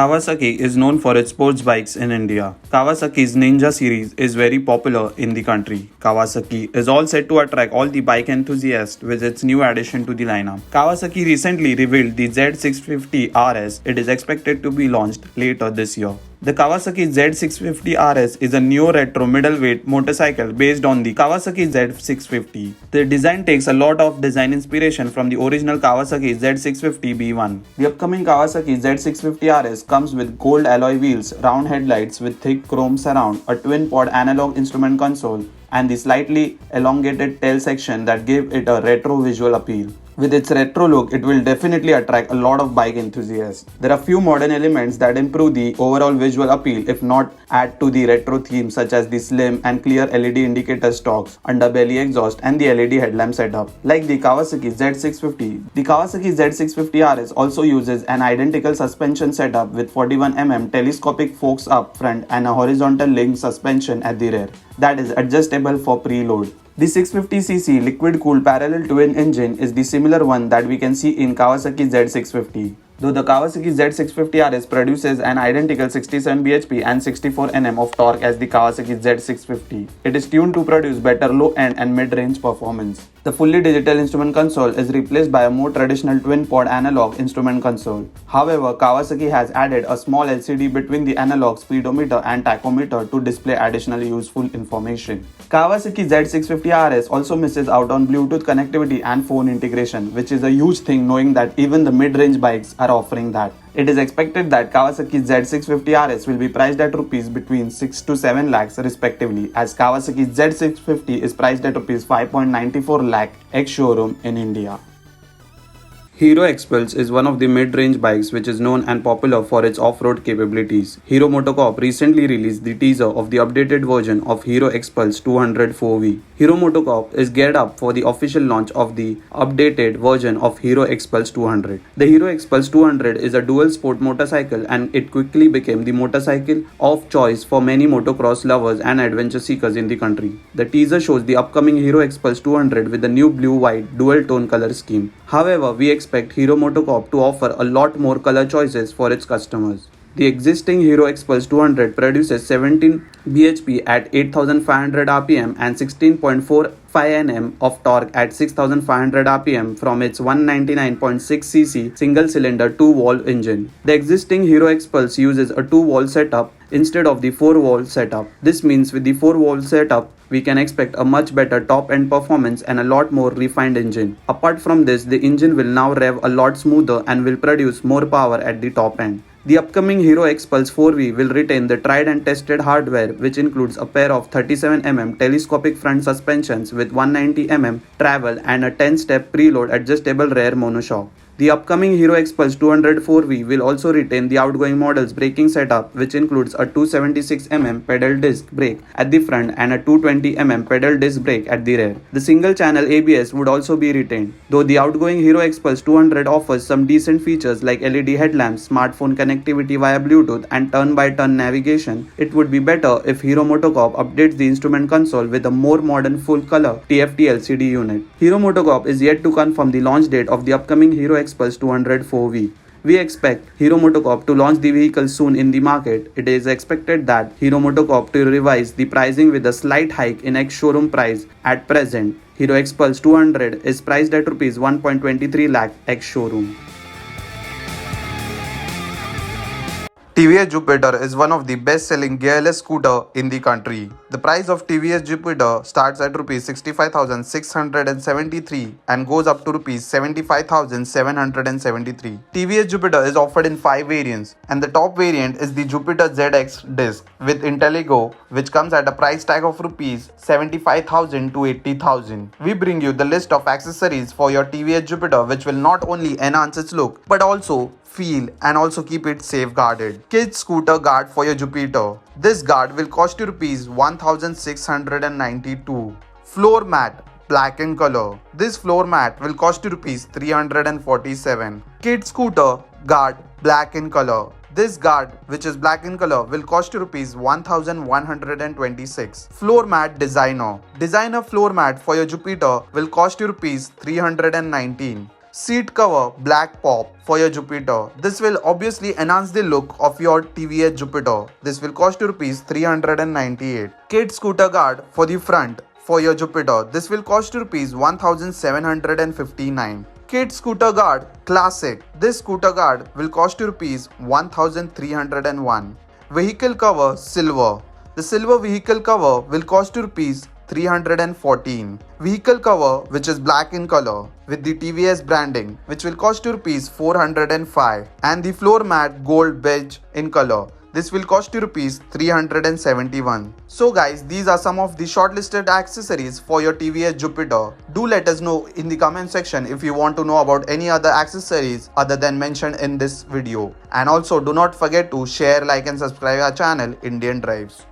Kawasaki is known for its sports bikes in India. Kawasaki's Ninja series is very popular in the country. Kawasaki is all set to attract all the bike enthusiasts with its new addition to the lineup. Kawasaki recently revealed the Z650 RS. It is expected to be launched later this year. The Kawasaki Z650 RS is a new retro middleweight motorcycle based on the Kawasaki Z650. The design takes a lot of design inspiration from the original Kawasaki Z650 B1. The upcoming Kawasaki Z650 RS comes with gold alloy wheels, round headlights with thick chrome surround, a twin-pod analog instrument console, and the slightly elongated tail section that give it a retro visual appeal. With its retro look, it will definitely attract a lot of bike enthusiasts. There are few modern elements that improve the overall visual appeal if not add to the retro theme, such as the slim and clear LED indicator stalks, underbelly exhaust and the LED headlamp setup. Like the Kawasaki Z650, the Kawasaki Z650 RS also uses an identical suspension setup with 41mm telescopic forks up front and a horizontal link suspension at the rear that is adjustable for preload. The 650cc liquid-cooled parallel twin engine is the similar one that we can see in Kawasaki Z650. Though the Kawasaki Z650 RS produces an identical 67 bhp and 64 Nm of torque as the Kawasaki Z650, it is tuned to produce better low-end and mid-range performance. The fully digital instrument console is replaced by a more traditional twin-pod analog instrument console. However, Kawasaki has added a small LCD between the analog speedometer and tachometer to display additional useful information. Kawasaki Z650 RS also misses out on Bluetooth connectivity and phone integration, which is a huge thing knowing that even the mid-range bikes are offering that. It is expected that Kawasaki Z650 RS will be priced at rupees between 6 to 7 lakhs respectively, as Kawasaki Z650 is priced at rupees 5.94 lakh ex-showroom in India. Hero Xpulse is one of the mid-range bikes which is known and popular for its off-road capabilities. Hero MotoCorp recently released the teaser of the updated version of Hero Xpulse 200 4V. Hero MotoCorp is geared up for the official launch of the updated version of Hero Xpulse 200. The Hero Xpulse 200 is a dual sport motorcycle and it quickly became the motorcycle of choice for many motocross lovers and adventure seekers in the country. The teaser shows the upcoming Hero Xpulse 200 with a new blue-white dual-tone color scheme. However, we expect Hero MotoCorp to offer a lot more color choices for its customers. The existing Hero Xpulse 200 produces 17 bhp at 8500 rpm and 16.45 Nm of torque at 6500 rpm from its 199.6cc single-cylinder 2-valve engine. The existing Hero Xpulse uses a 2-valve setup instead of the 4-valve setup. This means with the 4-valve setup, we can expect a much better top-end performance and a lot more refined engine. Apart from this, the engine will now rev a lot smoother and will produce more power at the top end. The upcoming Hero Xpulse 4V will retain the tried and tested hardware, which includes a pair of 37mm telescopic front suspensions with 190mm travel and a 10-step preload adjustable rear monoshock. The upcoming Hero Xpulse 200 4V will also retain the outgoing model's braking setup, which includes a 276mm pedal disc brake at the front and a 220mm pedal disc brake at the rear. The single-channel ABS would also be retained. Though the outgoing Hero Xpulse 200 offers some decent features like LED headlamps, smartphone connectivity via Bluetooth and turn-by-turn navigation, it would be better if Hero MotoCorp updates the instrument console with a more modern full-color TFT LCD unit. Hero MotoCorp is yet to confirm the launch date of the upcoming Hero Xpulse 200 4V. We expect Hero MotoCorp to launch the vehicle soon in the market. It is expected that Hero MotoCorp to revise the pricing with a slight hike in ex-showroom price. At present, Hero Xpulse 200 is priced at rupees 1.23 lakh ex-showroom. TVS Jupiter is one of the best-selling gearless scooter in the country. The price of TVS Jupiter starts at Rs 65,673 and goes up to Rs 75,773. TVS Jupiter is offered in 5 variants, and the top variant is the Jupiter ZX Disc with Intelligo, which comes at a price tag of Rs 75,000 to 80,000. We bring you the list of accessories for your TVS Jupiter, which will not only enhance its look but also feel and also keep it safeguarded. Kids scooter guard for your Jupiter. This guard will cost you Rs 1,692. Floor mat, black in color. This floor mat will cost you Rs 347. Kids scooter guard, black in color. This guard, which is black in color, will cost you Rs 1,126. Floor mat designer. Designer floor mat for your Jupiter will cost you Rs 319. Seat cover black pop for your Jupiter. This will obviously enhance the look of your TVS Jupiter. This will cost you rupees 398. Kid scooter guard for the front for your Jupiter. This will cost you rupees 1759. Kid scooter guard classic. This scooter guard will cost you rupees 1301. Vehicle cover silver. The silver vehicle cover will cost you rupees 314. Vehicle cover which is black in color with the TVS branding which will cost you rupees 405, and the floor mat gold beige in color. This will cost you rupees 371. So guys, these are some of the shortlisted accessories for your TVS Jupiter. Do let us know in the comment section if you want to know about any other accessories other than mentioned in this video. And also do not forget to share, like and subscribe our channel Indian Drives.